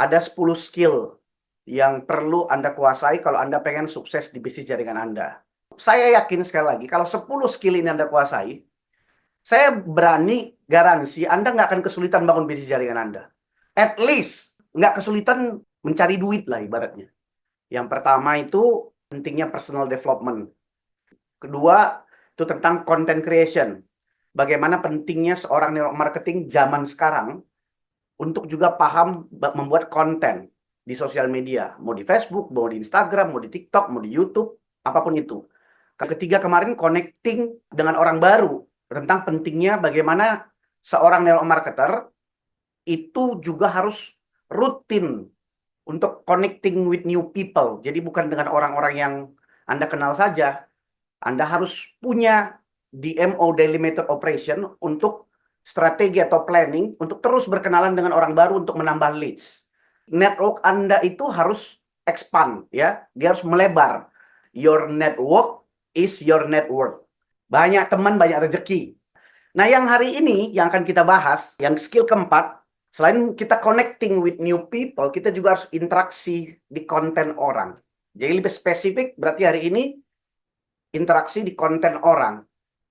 ada 10 skill yang perlu Anda kuasai kalau Anda pengen sukses di bisnis jaringan Anda. Saya yakin sekali lagi, kalau 10 skill ini Anda kuasai, saya berani garansi Anda nggak akan kesulitan bangun bisnis jaringan Anda. At least, nggak kesulitan mencari duit lah ibaratnya. Yang pertama itu pentingnya personal development. Kedua, itu tentang content creation. Bagaimana pentingnya seorang network marketing zaman sekarang untuk juga paham membuat konten di sosial media, mau di Facebook, mau di Instagram, mau di TikTok, mau di YouTube, apapun itu. Ketiga kemarin connecting dengan orang baru tentang pentingnya bagaimana seorang network marketer itu juga harus rutin untuk connecting with new people. Jadi bukan dengan orang-orang yang Anda kenal saja. Anda harus punya DMO, Daily Method Operation, untuk strategi atau planning untuk terus berkenalan dengan orang baru untuk menambah leads. Network Anda itu harus expand, ya. Dia harus melebar. Your network is your net worth. Banyak teman, banyak rezeki. Nah, yang hari ini yang akan kita bahas, yang skill keempat, selain kita connecting with new people, kita juga harus interaksi di konten orang. Jadi lebih spesifik, berarti hari ini interaksi di konten orang.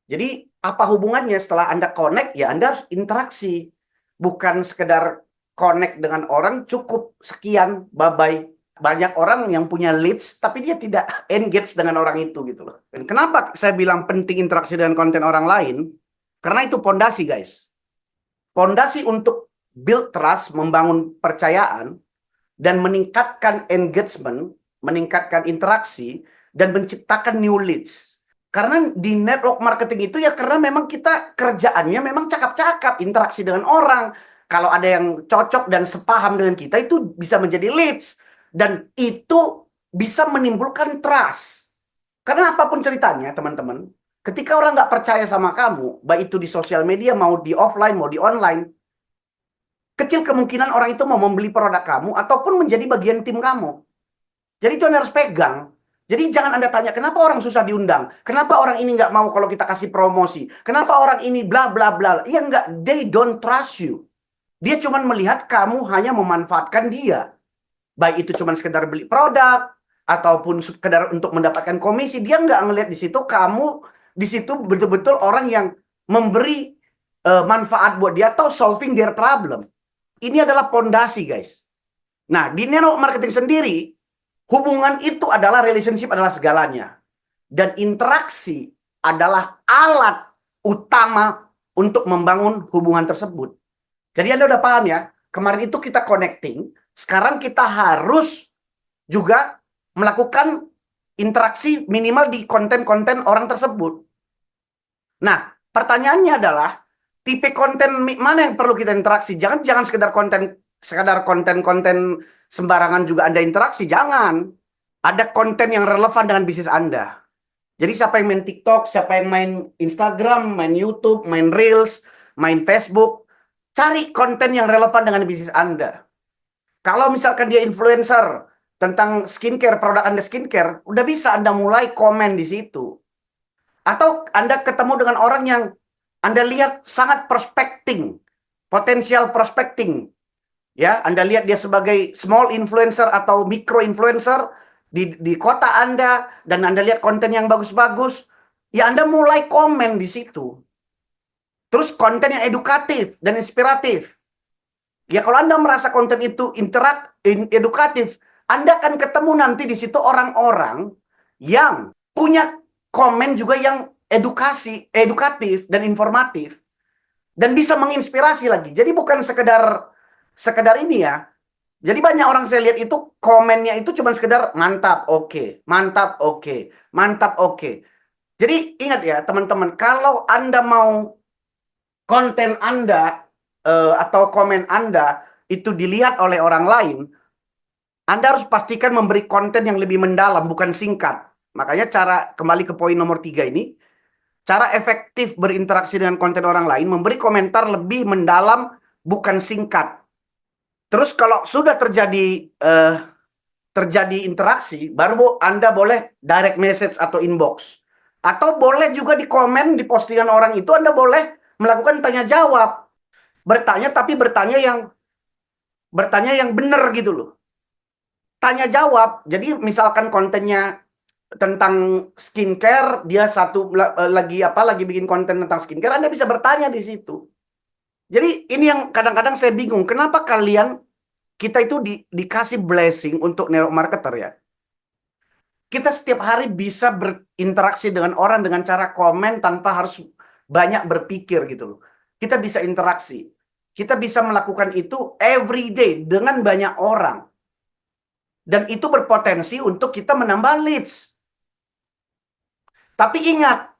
Jadi apa hubungannya setelah Anda connect, ya Anda harus interaksi. Bukan sekedar connect dengan orang, cukup sekian, bye-bye. Banyak orang yang punya leads, tapi dia tidak engage dengan orang itu gitu loh. Dan kenapa saya bilang penting interaksi dengan konten orang lain? Karena itu pondasi, guys. Pondasi untuk build trust, membangun percayaan, dan meningkatkan engagement, meningkatkan interaksi, dan menciptakan new leads. Karena di network marketing itu ya karena memang kita kerjaannya memang cakap-cakap, interaksi dengan orang. Kalau ada yang cocok dan sepaham dengan kita, itu bisa menjadi leads. Dan itu bisa menimbulkan trust. Karena apapun ceritanya, teman-teman, ketika orang nggak percaya sama kamu, baik itu di sosial media, mau di offline, mau di online, kecil kemungkinan orang itu mau membeli produk kamu ataupun menjadi bagian tim kamu. Jadi itu Anda harus pegang. Jadi jangan Anda tanya, kenapa orang susah diundang? Kenapa orang ini nggak mau kalau kita kasih promosi? Kenapa orang ini bla bla bla? Iya nggak, they don't trust you. Dia cuma melihat kamu hanya memanfaatkan dia. Baik itu cuma sekedar beli produk, ataupun sekedar untuk mendapatkan komisi. Dia nggak ngelihat di situ kamu, di situ betul-betul orang yang memberi manfaat buat dia atau solving their problem. Ini adalah pondasi, guys. Nah, di network marketing sendiri, hubungan itu adalah relationship adalah segalanya. Dan interaksi adalah alat utama untuk membangun hubungan tersebut. Jadi Anda udah paham ya? Kemarin itu kita connecting, sekarang kita harus juga melakukan interaksi minimal di konten-konten orang tersebut. Nah, pertanyaannya adalah tipe konten mana yang perlu kita interaksi? Jangan sekedar konten sembarangan juga Anda interaksi, jangan. Ada konten yang relevan dengan bisnis Anda. Jadi siapa yang main TikTok, siapa yang main Instagram, main YouTube, main Reels, main Facebook, cari konten yang relevan dengan bisnis Anda. Kalau misalkan dia influencer tentang skincare, produk Anda skincare, udah bisa Anda mulai komen di situ. Atau Anda ketemu dengan orang yang Anda lihat sangat prospecting, potensial prospecting. Ya, Anda lihat dia sebagai small influencer atau micro influencer di kota Anda, dan Anda lihat konten yang bagus-bagus, ya Anda mulai komen di situ. Terus konten yang edukatif dan inspiratif. Ya kalau Anda merasa konten itu edukatif, Anda akan ketemu nanti di situ orang-orang yang punya komen juga yang edukatif dan informatif, dan bisa menginspirasi lagi. Jadi bukan sekedar ini ya. Jadi banyak orang saya lihat itu komennya itu cuma sekedar mantap, oke, mantap, oke, mantap, oke. Jadi ingat ya teman-teman, kalau Anda mau konten Anda atau komen Anda itu dilihat oleh orang lain, Anda harus pastikan memberi konten yang lebih mendalam, bukan singkat. Makanya kembali ke poin nomor 3 ini, cara efektif berinteraksi dengan konten orang lain, memberi komentar lebih mendalam, bukan singkat. Terus kalau sudah terjadi interaksi, baru Anda boleh direct message atau inbox. Atau boleh juga di komen, di postingan orang itu Anda boleh melakukan tanya jawab. Bertanya, tapi bertanya yang bertanya yang benar gitu loh. Tanya jawab. Jadi misalkan kontennya tentang skincare, dia lagi bikin konten tentang skincare, Anda bisa bertanya di situ. Jadi ini yang kadang-kadang saya bingung, kenapa kita itu dikasih blessing untuk network marketer ya. Kita setiap hari bisa berinteraksi dengan orang dengan cara komen tanpa harus banyak berpikir gitu loh. Kita bisa interaksi. Kita bisa melakukan itu every day dengan banyak orang. Dan itu berpotensi untuk kita menambah leads. Tapi ingat,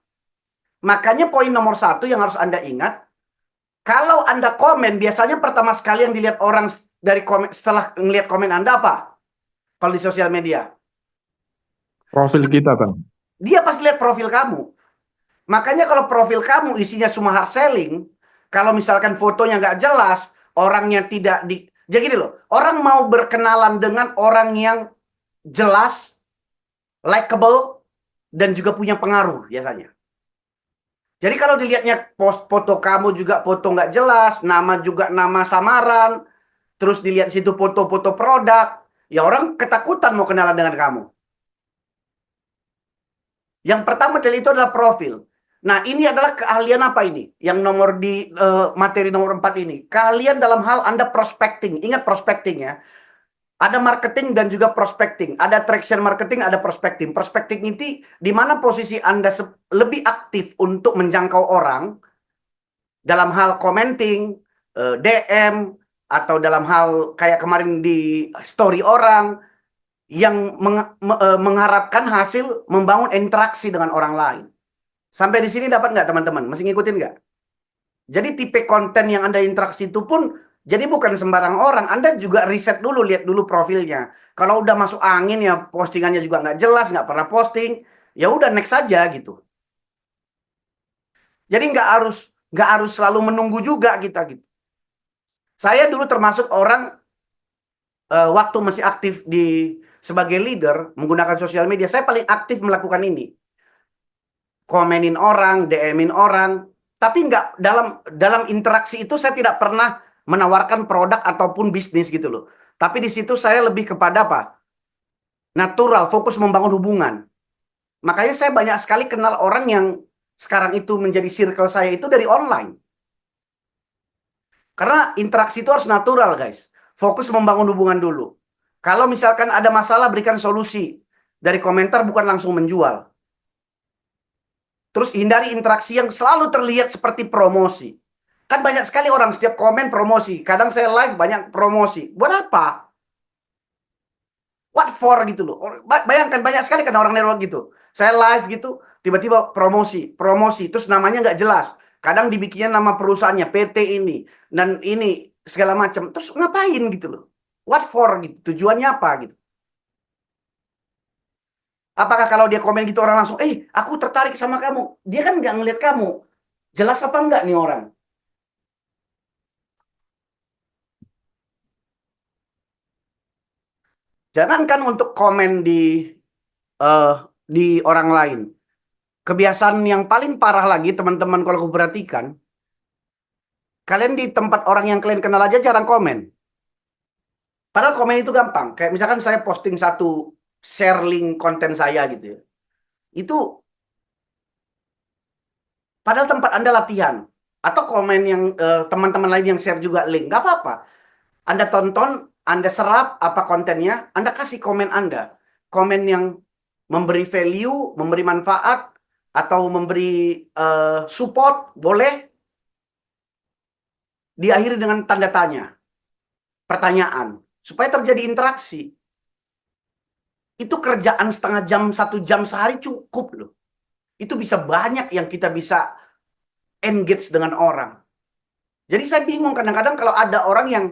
makanya poin nomor 1 yang harus Anda ingat, kalau Anda komen, biasanya pertama sekali yang dilihat orang dari komen, setelah ngelihat komen Anda apa? Kalau di sosial media. Profil kita, Bang. Dia pasti lihat profil kamu. Makanya kalau profil kamu isinya semua hard selling, kalau misalkan fotonya nggak jelas, orangnya tidak di... Jadi gini loh, orang mau berkenalan dengan orang yang jelas, likable, dan juga punya pengaruh biasanya. Jadi kalau dilihatnya post foto kamu juga foto nggak jelas, nama juga nama samaran, terus dilihat situ foto-foto produk, ya orang ketakutan mau kenalan dengan kamu. Yang pertama dari itu adalah profil. Nah, ini adalah keahlian apa ini? Yang nomor di materi nomor 4 ini. Keahlian dalam hal Anda prospecting. Ingat prospecting ya. Ada marketing dan juga prospecting. Ada traction marketing, ada prospecting. Prospecting ini di mana posisi Anda lebih aktif untuk menjangkau orang dalam hal commenting, DM, atau dalam hal kayak kemarin di story orang, yang mengharapkan hasil membangun interaksi dengan orang lain. Sampai di sini dapat nggak teman-teman? Masih ngikutin nggak? Jadi tipe konten yang Anda interaksi itu pun jadi bukan sembarang orang. Anda juga riset dulu, lihat dulu profilnya. Kalau udah masuk angin ya postingannya juga nggak jelas, nggak pernah posting, ya udah next saja gitu. Jadi nggak harus selalu menunggu juga kita gitu. Saya dulu termasuk orang waktu masih aktif sebagai leader menggunakan sosial media, saya paling aktif melakukan ini. Komenin orang, DM-in orang, tapi nggak dalam interaksi itu saya tidak pernah menawarkan produk ataupun bisnis gitu loh. Tapi di situ saya lebih kepada apa? Natural, fokus membangun hubungan. Makanya saya banyak sekali kenal orang yang sekarang itu menjadi circle saya itu dari online. Karena interaksi itu harus natural, guys. Fokus membangun hubungan dulu. Kalau misalkan ada masalah, berikan solusi. Dari komentar bukan langsung menjual. Terus hindari interaksi yang selalu terlihat seperti promosi. Kan banyak sekali orang setiap komen promosi. Kadang saya live banyak promosi. Buat apa? What for gitu loh. Bayangkan banyak sekali kan orang network gitu. Saya live gitu, tiba-tiba promosi. Terus namanya nggak jelas. Kadang dibikinnya nama perusahaannya, PT ini. Dan ini, segala macam. Terus ngapain gitu loh. What for gitu. Tujuannya apa gitu. Apakah kalau dia komen gitu orang langsung, aku tertarik sama kamu. Dia kan nggak ngeliat kamu. Jelas apa enggak nih orang? Jangankan untuk komen eh, di orang lain. Kebiasaan yang paling parah lagi, teman-teman, kalau aku perhatikan, kalian di tempat orang yang kalian kenal aja jarang komen. Padahal komen itu gampang. Kayak misalkan saya posting satu share link konten saya gitu ya. Itu padahal tempat Anda latihan. Atau komen yang teman-teman lain yang share juga link. Gak apa-apa. Anda tonton, Anda serap apa kontennya, Anda kasih komen Anda. Komen yang memberi value, memberi manfaat, atau memberi support, boleh. Diakhiri dengan tanda tanya, pertanyaan. Supaya terjadi interaksi. Itu kerjaan setengah jam, 1 jam sehari cukup loh. Itu bisa banyak yang kita bisa engage dengan orang. Jadi saya bingung kadang-kadang kalau ada orang yang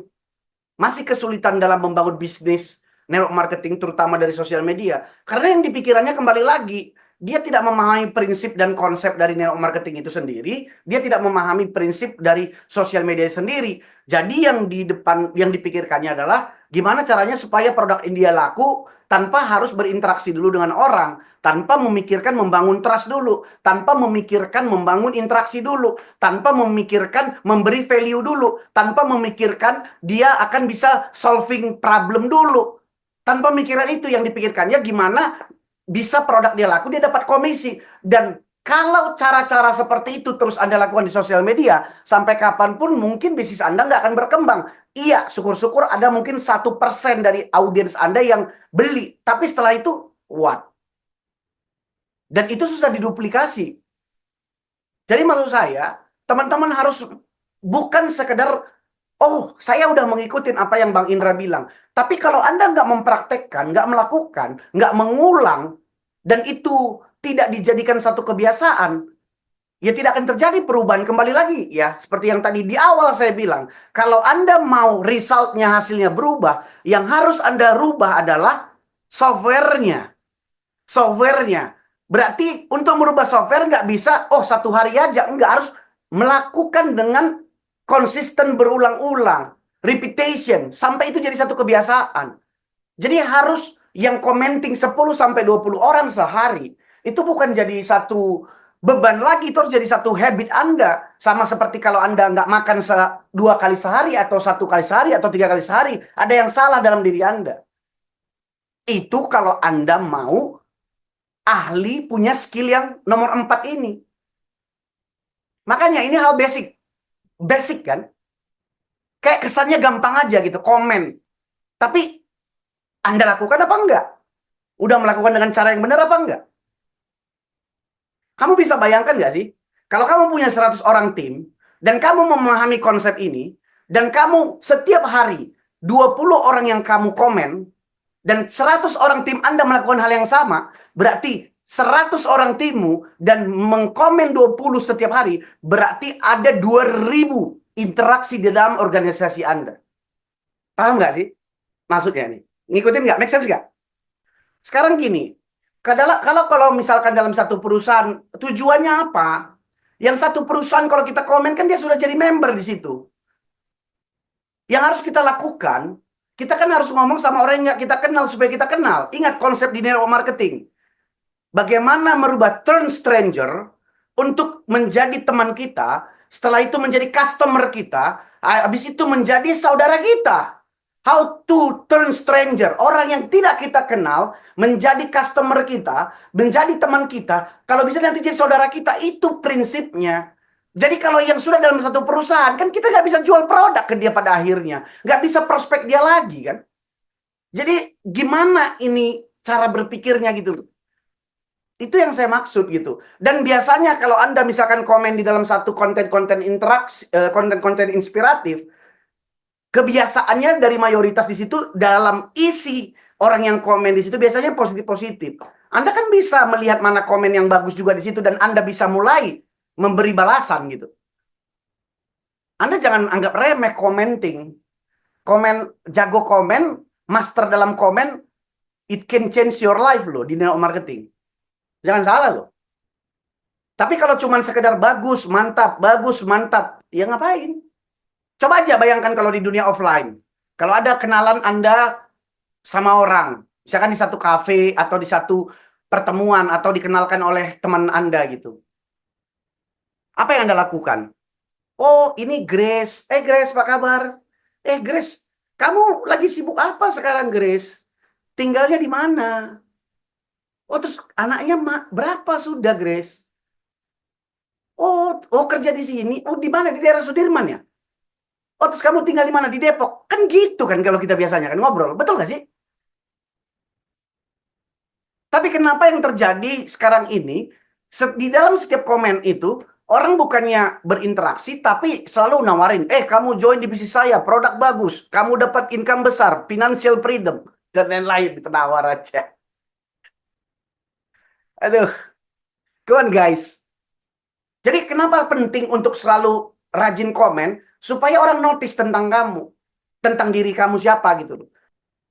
masih kesulitan dalam membangun bisnis network marketing terutama dari sosial media. Karena yang dipikirannya kembali lagi, dia tidak memahami prinsip dan konsep dari network marketing itu sendiri, dia tidak memahami prinsip dari sosial media sendiri. Jadi yang di depan yang dipikirkannya adalah gimana caranya supaya produk India laku tanpa harus berinteraksi dulu dengan orang, tanpa memikirkan membangun trust dulu, tanpa memikirkan membangun interaksi dulu, tanpa memikirkan memberi value dulu, tanpa memikirkan dia akan bisa solving problem dulu. Tanpa mikiran itu, yang dipikirkannya gimana bisa produk dia laku, dia dapat komisi. Dan kalau cara-cara seperti itu terus Anda lakukan di sosial media, sampai kapanpun mungkin bisnis Anda nggak akan berkembang. Iya, syukur-syukur ada mungkin 1% dari audiens Anda yang beli. Tapi setelah itu, what? Dan itu susah diduplikasi. Jadi maksud saya, teman-teman harus bukan sekedar, oh, saya udah mengikuti apa yang Bang Indra bilang. Tapi kalau Anda nggak mempraktekkan, nggak melakukan, nggak mengulang, dan itu tidak dijadikan satu kebiasaan, ya tidak akan terjadi perubahan. Kembali lagi ya, seperti yang tadi di awal saya bilang, kalau Anda mau resultnya, hasilnya berubah, yang harus Anda rubah adalah softwarenya. Softwarenya. Berarti untuk merubah software nggak bisa, oh satu hari aja. Nggak, harus melakukan dengan konsisten berulang-ulang. Repetition. Sampai itu jadi satu kebiasaan. Jadi harus yang commenting 10-20 orang sehari. Itu bukan jadi satu beban lagi. Itu harus jadi satu habit Anda. Sama seperti kalau Anda nggak makan 2 kali sehari, atau 1 kali sehari, atau 3 kali sehari. Ada yang salah dalam diri Anda. Itu kalau Anda mau ahli, punya skill yang nomor 4 ini. Makanya ini hal basic. Basic kan? Kayak kesannya gampang aja gitu, komen. Tapi Anda lakukan apa enggak? Udah melakukan dengan cara yang benar apa enggak? Kamu bisa bayangkan nggak sih? Kalau kamu punya 100 orang tim, dan kamu memahami konsep ini, dan kamu setiap hari 20 orang yang kamu komen, dan 100 orang tim Anda melakukan hal yang sama, berarti 100 orang timmu dan mengkomen 20 setiap hari, berarti ada 2000 interaksi di dalam organisasi Anda. Paham nggak sih? Maksudnya nih. Ngikutin nggak? Make sense nggak? Sekarang gini, kalau misalkan dalam satu perusahaan, tujuannya apa? Yang satu perusahaan kalau kita komen kan dia sudah jadi member di situ. Yang harus kita lakukan, kita kan harus ngomong sama orang yang nggak kita kenal supaya kita kenal. Ingat konsep di network marketing. Bagaimana merubah turn stranger untuk menjadi teman kita, setelah itu menjadi customer kita, habis itu menjadi saudara kita. How to turn stranger, orang yang tidak kita kenal, menjadi customer kita, menjadi teman kita, kalau bisa nanti jadi saudara kita, itu prinsipnya. Jadi kalau yang sudah dalam satu perusahaan, kan kita nggak bisa jual produk ke dia pada akhirnya. Nggak bisa prospek dia lagi kan. Jadi gimana ini cara berpikirnya gitu. Itu yang saya maksud gitu. Dan biasanya kalau Anda misalkan komen di dalam satu konten-konten interaksi, konten-konten inspiratif, kebiasaannya dari mayoritas di situ, dalam isi orang yang komen di situ biasanya positif-positif. Anda kan bisa melihat mana komen yang bagus juga di situ, dan Anda bisa mulai memberi balasan gitu. Anda jangan anggap remeh commenting. Jago komen, master dalam komen, it can change your life loh di network marketing. Jangan salah loh. Tapi kalau cuma sekedar bagus, mantap, ya ngapain? Coba aja bayangkan kalau di dunia offline. Kalau ada kenalan Anda sama orang, misalkan di satu kafe atau di satu pertemuan atau dikenalkan oleh teman Anda gitu. Apa yang Anda lakukan? Oh, ini Grace. Grace, apa kabar? Grace, kamu lagi sibuk apa sekarang, Grace? Tinggalnya di mana? Oh, terus anaknya berapa sudah, Grace? Oh, kerja di sini. Oh, di mana? Di daerah Sudirman ya? Oh, terus kamu tinggal di mana? Di Depok. Kan gitu kan kalau kita biasanya kan ngobrol. Betul nggak sih? Tapi kenapa yang terjadi sekarang ini, di dalam setiap komen itu, orang bukannya berinteraksi, tapi selalu nawarin, kamu join di bisnis saya, produk bagus, kamu dapat income besar, financial freedom, dan lain-lain, penawar aja. Aduh, come on guys. Jadi kenapa penting untuk selalu rajin komen, supaya orang notice tentang kamu, tentang diri kamu siapa gitu loh.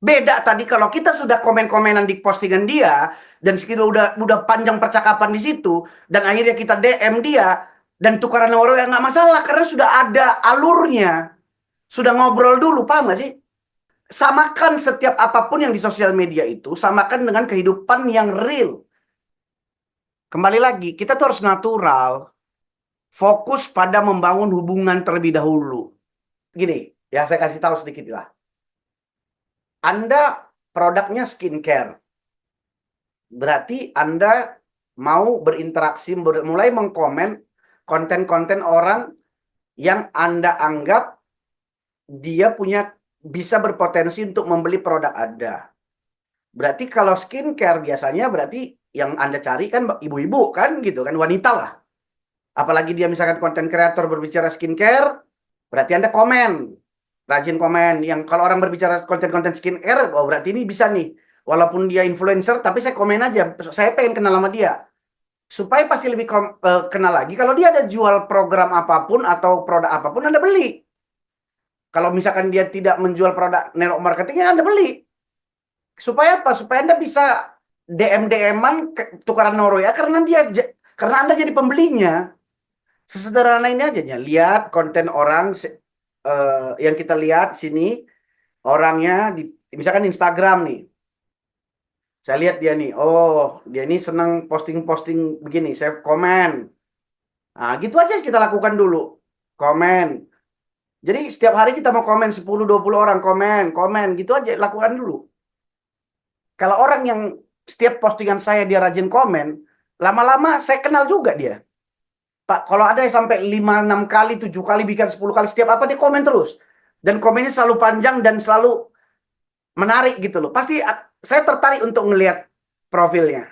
Beda tadi kalau kita sudah komen-komenan di postingan dia, dan kita udah panjang percakapan di situ, dan akhirnya kita DM dia, dan tukaran nomor yang nggak masalah, karena sudah ada alurnya. Sudah ngobrol dulu, paham nggak sih? Samakan setiap apapun yang di sosial media itu, samakan dengan kehidupan yang real. Kembali lagi, kita tuh harus natural, fokus pada membangun hubungan terlebih dahulu. Gini, ya saya kasih tahu sedikit lah. Anda produknya skincare, berarti Anda mau berinteraksi, mulai mengkomen konten-konten orang yang Anda anggap dia bisa berpotensi untuk membeli produk Anda. Berarti kalau skincare biasanya berarti yang Anda cari kan ibu-ibu kan gitu kan, wanita lah. Apalagi dia misalkan konten kreator berbicara skincare, berarti Anda komen. Rajin komen. Yang kalau orang berbicara konten-konten skincare, oh berarti ini bisa nih. Walaupun dia influencer, tapi saya komen aja. Saya pengen kenal sama dia. Supaya pasti lebih kenal lagi. Kalau dia ada jual program apapun atau produk apapun, Anda beli. Kalau misalkan dia tidak menjual produk network marketingnya, Anda beli. Supaya apa? Supaya Anda bisa DM-DM-an tukaran noro ya, karena Anda jadi pembelinya. Sesederhana ini aja ya. Lihat konten orang yang kita lihat sini, orangnya misalkan Instagram nih. Saya lihat dia nih, oh dia ini senang posting-posting begini, saya komen. Nah, gitu aja kita lakukan dulu. Komen. Jadi setiap hari kita mau komen 10-20 orang komen, gitu aja lakukan dulu. Kalau orang yang setiap postingan saya dia rajin komen, lama-lama saya kenal juga dia. Pak, kalau ada yang sampai 5-6 kali, 7 kali, bikin 10 kali, setiap apa dia komen terus. Dan komennya selalu panjang dan selalu menarik gitu loh. Pasti saya tertarik untuk ngelihat profilnya.